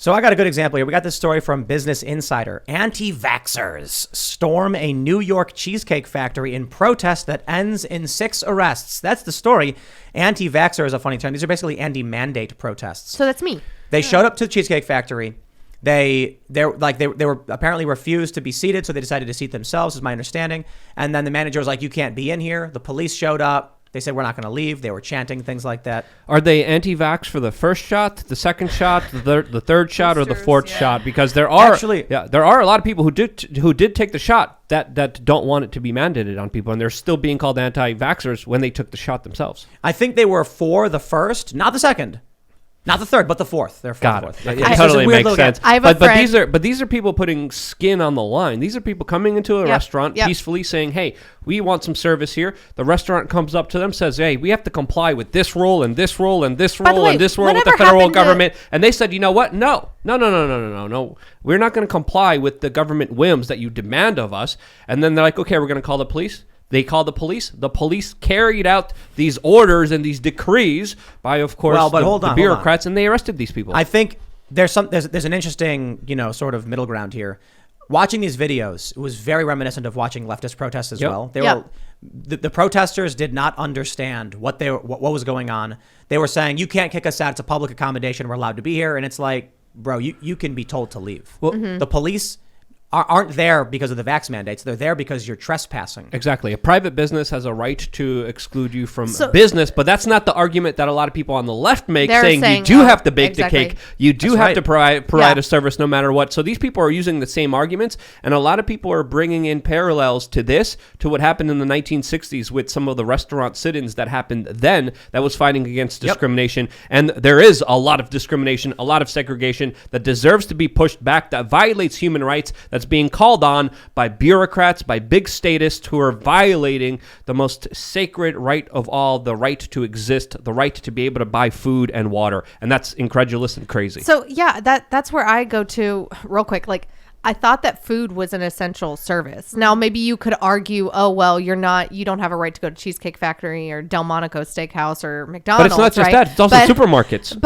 So I got a good example here. We got this story from Business Insider. Anti-vaxxers storm a New York Cheesecake factory in protest that ends in 6 arrests. That's the story. Anti-vaxxer is a funny term. These are basically anti-mandate protests. So that's me. They showed up to the Cheesecake Factory. They were apparently refused to be seated, so they decided to seat themselves, is my understanding. And then the manager was like, "You can't be in here." The police showed up. They said, "We're not going to leave." They were chanting things like that. Are they anti-vax for the first shot, the second shot, the third shot, or the fourth shot? Because there are there are a lot of people who did take the shot that don't want it to be mandated on people, and they're still being called anti-vaxxers when they took the shot themselves. I think they were for the first, not the second. Not the third, but the fourth. They're for the fourth. It totally makes sense. But these are people putting skin on the line. These are people coming into a restaurant peacefully saying, "Hey, we want some service here." The restaurant comes up to them, says, "Hey, we have to comply with this rule and this rule and this rule and this rule with the federal government." And they said, "You know what? No. We're not going to comply with the government whims that you demand of us." And then they're like, "Okay, we're going to call the police." They called the police. The police carried out these orders and these decrees by, of course, the bureaucrats, and they arrested these people. I think there's an interesting, sort of middle ground here. Watching these videos, it was very reminiscent of watching leftist protests as well. The protesters did not understand what was going on. They were saying, "You can't kick us out. It's a public accommodation. We're allowed to be here." And it's like, bro, you can be told to leave. Well, the police aren't there because of the vax mandates. They're there because you're trespassing. Exactly. A private business has a right to exclude you from business, but that's not the argument that a lot of people on the left make, saying you do have to bake the cake. You do have to provide a service no matter what. So these people are using the same arguments, and a lot of people are bringing in parallels to this, to what happened in the 1960s with some of the restaurant sit-ins that happened then that was fighting against discrimination. And there is a lot of discrimination, a lot of segregation that deserves to be pushed back, that violates human rights, that's being called on by bureaucrats, by big statists who are violating the most sacred right of all, the right to exist, the right to be able to buy food and water. And that's incredulous and crazy. So yeah, that's where I go to real quick. Like, I thought that food was an essential service. Now, maybe you could argue, oh, well, you don't have a right to go to Cheesecake Factory or Delmonico Steakhouse or McDonald's. But it's not just that. It's also supermarkets.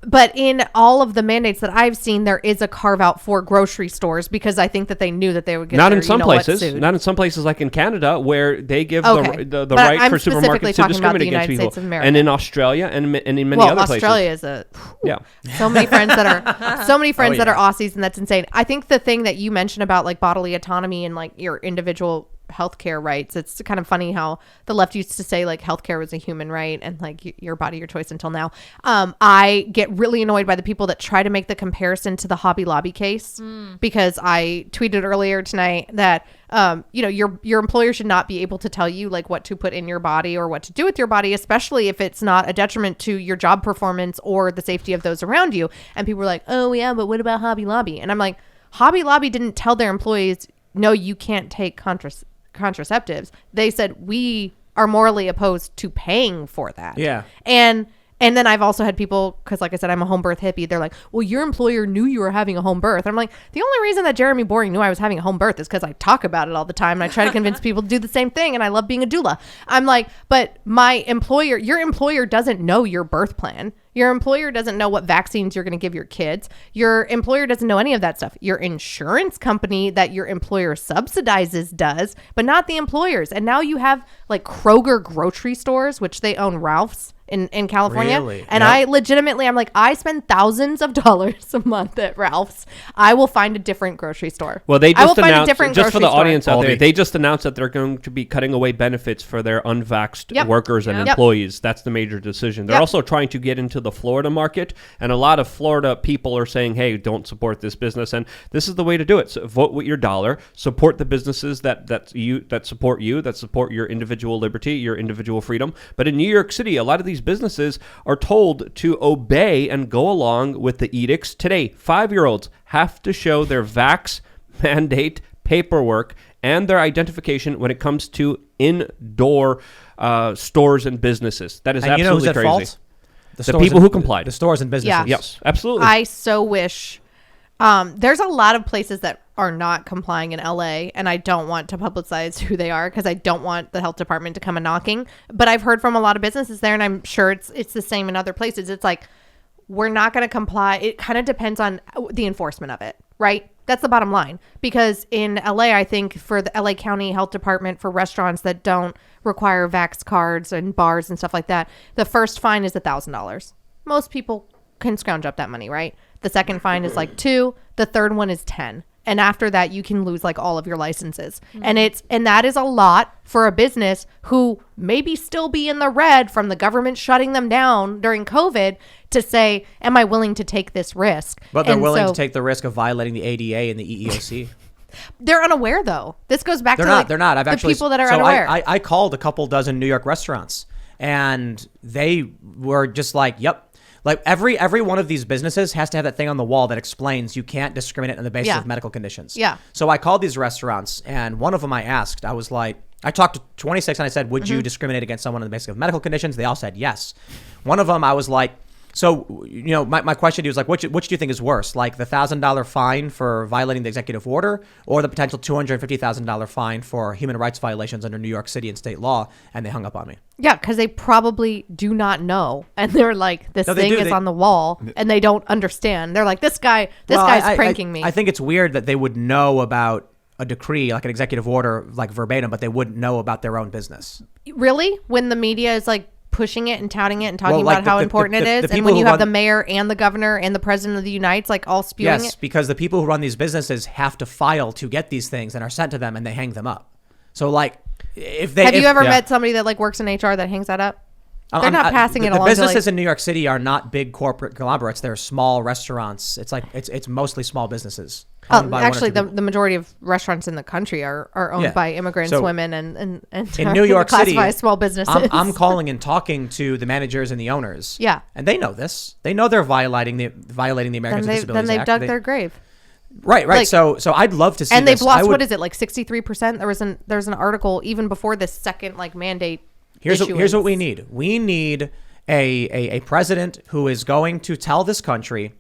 But in all of the mandates that I've seen, there is a carve out for grocery stores, because I think that they knew that they would get not in some places, not in some places like in Canada, where they give the right for supermarkets to discriminate against people, and in Australia and in many other places. Australia is so many friends that are Aussies, and that's insane. I think the thing that you mentioned about like bodily autonomy and like your individual healthcare rights, it's kind of funny how the left used to say like healthcare was a human right and like your body, your choice until now. I get really annoyed by the people that try to make the comparison to the Hobby Lobby case, because I tweeted earlier tonight that your employer should not be able to tell you like what to put in your body or what to do with your body, especially if it's not a detriment to your job performance or the safety of those around you. And people were like, "Oh yeah, but what about Hobby Lobby?" And I'm like, Hobby Lobby didn't tell their employees, "No, you can't take contraceptives." They said, "We are morally opposed to paying for that." Yeah. And then I've also had people, because like I said, I'm a home birth hippie. They're like, "Well, your employer knew you were having a home birth." I'm like, the only reason that Jeremy Boring knew I was having a home birth is because I talk about it all the time. And I try to convince people to do the same thing. And I love being a doula. I'm like, but your employer doesn't know your birth plan. Your employer doesn't know what vaccines you're going to give your kids. Your employer doesn't know any of that stuff. Your insurance company that your employer subsidizes does, but not the employers. And now you have like Kroger grocery stores, which they own Ralph's in California. Really? And I legitimately, I'm like, I spend thousands of dollars a month at Ralph's. I will find a different grocery store. Well, they just announced, just for the audience out there, they just announced that they're going to be cutting away benefits for their unvaxxed workers and employees. That's the major decision. They're also trying to get into the Florida market, and a lot of Florida people are saying, "Hey, don't support this business," and this is the way to do it. So vote with your dollar, support the businesses that support you, that support your individual liberty, your individual freedom. But in New York City, a lot of these businesses are told to obey and go along with the edicts. Today, 5-year-olds have to show their vax mandate paperwork and their identification when it comes to indoor stores and businesses. That is absolutely crazy. Fault? The people who complied. The stores and businesses. Yeah. Yes, absolutely. I so wish. There's a lot of places that are not complying in LA, and I don't want to publicize who they are because I don't want the health department to come a knocking. But I've heard from a lot of businesses there, and I'm sure it's the same in other places. It's like, we're not going to comply. It kind of depends on the enforcement of it, right? That's the bottom line. Because in LA, I think for the LA County Health Department, for restaurants that don't require Vax cards and bars and stuff like that, the first fine is $1,000. Most people can scrounge up that money, right? The second fine is like $2,000. The third one is $10,000. And after that, you can lose like all of your licenses. Mm-hmm. And that is a lot for a business who maybe still be in the red from the government shutting them down during COVID to say, am I willing to take this risk? But they're willing to take the risk of violating the ADA and the EEOC. They're unaware, though. This goes back to they're not. I've actually, people that are unaware. I called a couple dozen New York restaurants, and they were just like, yep. Like every one of these businesses has to have that thing on the wall that explains you can't discriminate on the basis of medical conditions. Yeah. So I called these restaurants, and one of them I asked, I was like, I talked to 26 and I said, would you discriminate against someone on the basis of medical conditions? They all said yes. One of them I was like, so, you know, my question to you was like, which do you think is worse? Like the $1,000 fine for violating the executive order, or the potential $250,000 fine for human rights violations under New York City and state law? And they hung up on me. Yeah, because they probably do not know. And they're like, this thing is on the wall, and they don't understand. They're like, this guy's pranking me. I think it's weird that they would know about a decree, like an executive order, like verbatim, but they wouldn't know about their own business. Really? When the media is like pushing it and touting it and talking about how important it is, and when you have the mayor and the governor and the president of the United States like all spewing it? Yes, because the people who run these businesses have to file to get these things and are sent to them, and they hang them up. So like, have you ever met somebody that like works in HR that hangs that up? They're not passing it along. The businesses in New York City are not big corporate conglomerates. They're small restaurants. It's like it's mostly small businesses. Actually, the majority of restaurants in the country are owned by immigrants, women, and in New York City, as small businesses. I'm calling and talking to the managers and the owners. Yeah, and they know this. They know they're violating the Americans with Disabilities Act. Then they've dug their grave. Right. Like, so I'd love to see. And they've lost. What is it, like 63%? There's an article even before this second like mandate. Here's what we need. We need a president who is going to tell this country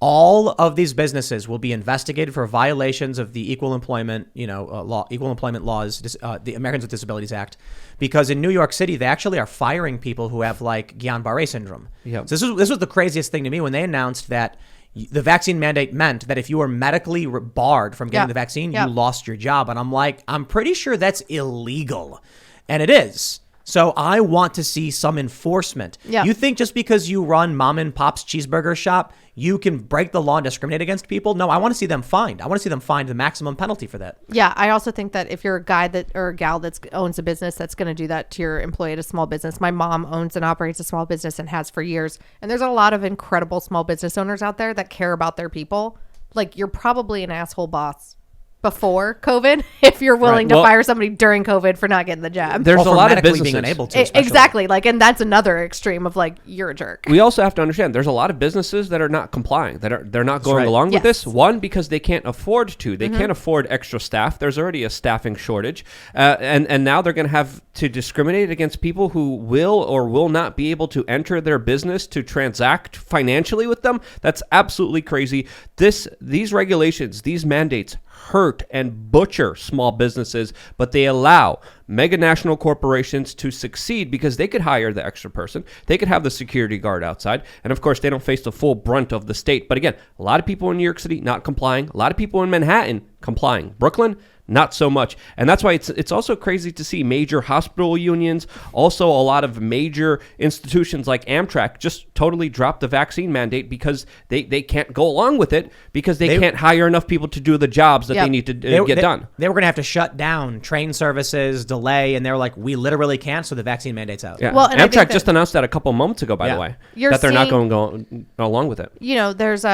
all of these businesses will be investigated for violations of the equal employment laws, the Americans with Disabilities Act, because in New York City they actually are firing people who have like Guillain-Barré syndrome. Yep. So this was the craziest thing to me when they announced that the vaccine mandate meant that if you were medically barred from getting the vaccine, you lost your job. And I'm like, I'm pretty sure that's illegal, and it is. So I want to see some enforcement. Yeah. You think just because you run mom and pop's cheeseburger shop, you can break the law and discriminate against people? No, I want to see them fined. I want to see them fined the maximum penalty for that. Yeah, I also think that if you're a guy or a gal that owns a business that's going to do that to your employee at a small business. My mom owns and operates a small business and has for years. And there's a lot of incredible small business owners out there that care about their people. Like, you're probably an asshole boss before COVID if you're willing to fire somebody during COVID for not getting the jab. There's a lot of businesses being unable to, exactly, like, and that's another extreme of like, you're a jerk. We also have to understand there's a lot of businesses that are not complying, they're not going along with this. One, because they can't afford to. They can't afford extra staff. There's already a staffing shortage, and now they're going to have to discriminate against people who will or will not be able to enter their business to transact financially with them. That's absolutely crazy. These regulations, these mandates hurt and butcher small businesses, but they allow mega national corporations to succeed because they could hire the extra person. They could have the security guard outside. And of course, they don't face the full brunt of the state. But again, a lot of people in New York City not complying. A lot of people in Manhattan complying. Brooklyn, not so much. And that's why it's also crazy to see major hospital unions, also a lot of major institutions like Amtrak just totally drop the vaccine mandate because they can't go along with it because they can't hire enough people to do the jobs that they need to get done. They were going to have to shut down train services, delay, and they're like, we literally can't, so the vaccine mandate's out. Yeah. Well, Amtrak just announced that a couple months ago, by the way, that they're not going along with it. You know, there's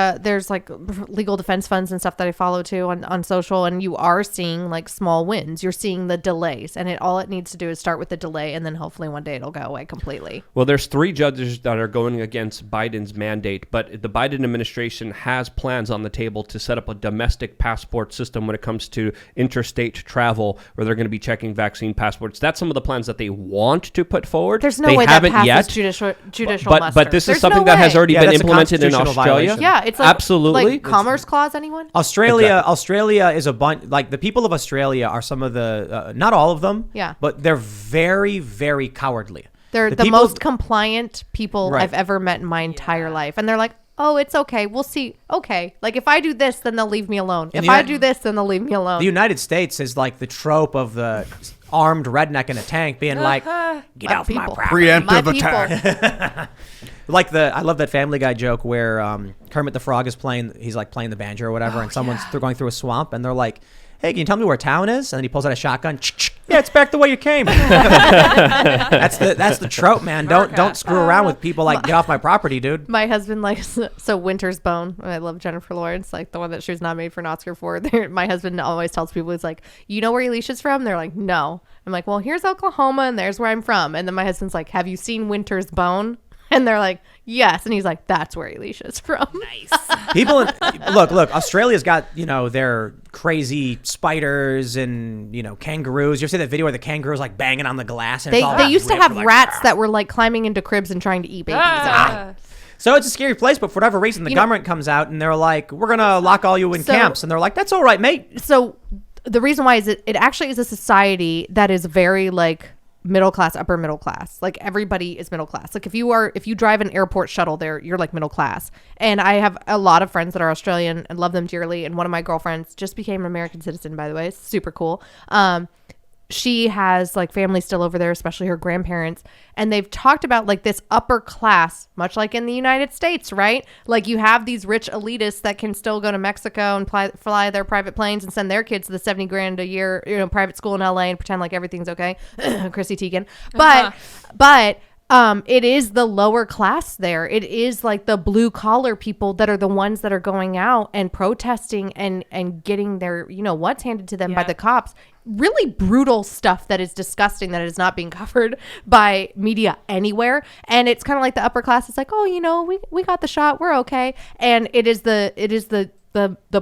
like legal defense funds and stuff that I follow too on social, and you are seeing like small wins. You're seeing the delays, and all it needs to do is start with the delay, and then hopefully one day it'll go away completely. Well, there's 3 judges that are going against Biden's mandate, but the Biden administration has plans on the table to set up a domestic passport system when it comes to interstate travel, where they're going to be checking vaccine passports. That's some of the plans that they want to put forward. There's no way that passes judicial muster. But this is something that has already been implemented in Australia. Violation. Yeah, it's like, absolutely. Like Commerce Clause, anyone? Australia is a bunch, like the people of Australia are some of the, not all of them, but they're very, very cowardly. They're the most compliant people I've ever met in my entire life. And they're like, oh, it's okay. We'll see. Okay. Like, if I do this, then they'll leave me alone. If I do this, then they'll leave me alone. The United States is like the trope of the armed redneck in a tank being like, get off my property. Preemptive attack. Like I love that Family Guy joke where Kermit the Frog is he's like playing the banjo or whatever, and they're going through a swamp, and they're like, hey, can you tell me where town is? And then he pulls out a shotgun. Yeah, it's back the way you came. That's the trope, man. Don't screw around with people like, get off my property, dude. My husband likes, so Winter's Bone. I love Jennifer Lawrence, like the one that she was nominated for an Oscar for. My husband always tells people, he's like, you know where Elisha's from? They're like, no. I'm like, well, here's Oklahoma and there's where I'm from. And then my husband's like, have you seen Winter's Bone? And they're like, yes. And he's like, that's where Elisha's from. Nice. People, look, Australia's got, their crazy spiders and, kangaroos. You ever see that video where the kangaroo's like banging on the glass? And they used to have rats that were like climbing into cribs and trying to eat babies. So it's a scary place, but for whatever reason, the government comes out and they're like, we're going to lock all you in camps. And they're like, that's all right, mate. So the reason why is it actually is a society that is very like middle class, upper middle class. Like everybody is middle class. Like if you drive an airport shuttle there, you're like middle class. And I have a lot of friends that are Australian and love them dearly. And one of my girlfriends just became an American citizen, by the way. It's super cool. She has like family still over there, especially her grandparents. And they've talked about like this upper class, much like in the United States, right? Like you have these rich elitists that can still go to Mexico and fly their private planes and send their kids to the $70,000 a year, private school in LA and pretend like everything's okay. Chrissy Teigen. But it is the lower class there. It is like the blue collar people that are the ones that are going out and protesting and getting their, what's handed to them by the cops. Really brutal stuff that is disgusting that is not being covered by media anywhere. And it's kind of like the upper class. It's like, oh, we got the shot. We're okay. And it is the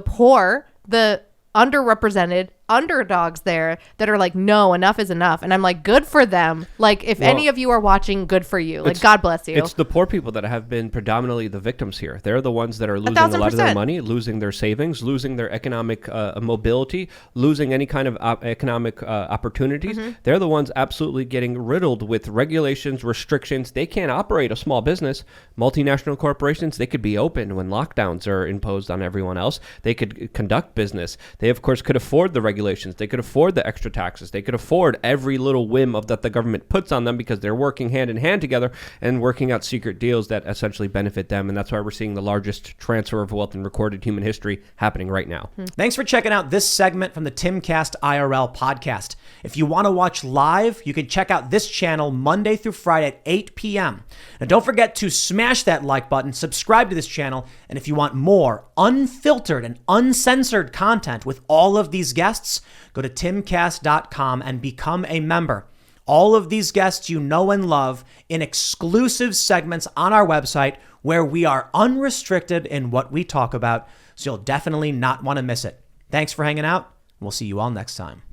poor, the underrepresented underdogs there that are like, no, enough is enough. And I'm like, good for them. Like if any of you are watching, good for you. Like God bless you. It's the poor people that have been predominantly the victims here. They're the ones that are losing a lot of their money, losing their savings, losing their economic mobility, losing any kind of economic opportunities. Mm-hmm. They're the ones absolutely getting riddled with regulations, restrictions. They can't operate a small business. Multinational corporations, they could be open when lockdowns are imposed on everyone else. They could conduct business. They of course could afford the regulations. They could afford the extra taxes. They could afford every little whim that the government puts on them because they're working hand in hand together and working out secret deals that essentially benefit them. And that's why we're seeing the largest transfer of wealth in recorded human history happening right now. Thanks for checking out this segment from the Timcast IRL podcast. If you want to watch live, you can check out this channel Monday through Friday at 8 p.m. Now, don't forget to smash that like button, subscribe to this channel, and if you want more unfiltered and uncensored content with all of these guests, go to timcast.com and become a member. All of these guests you know and love in exclusive segments on our website where we are unrestricted in what we talk about, so you'll definitely not want to miss it. Thanks for hanging out. We'll see you all next time.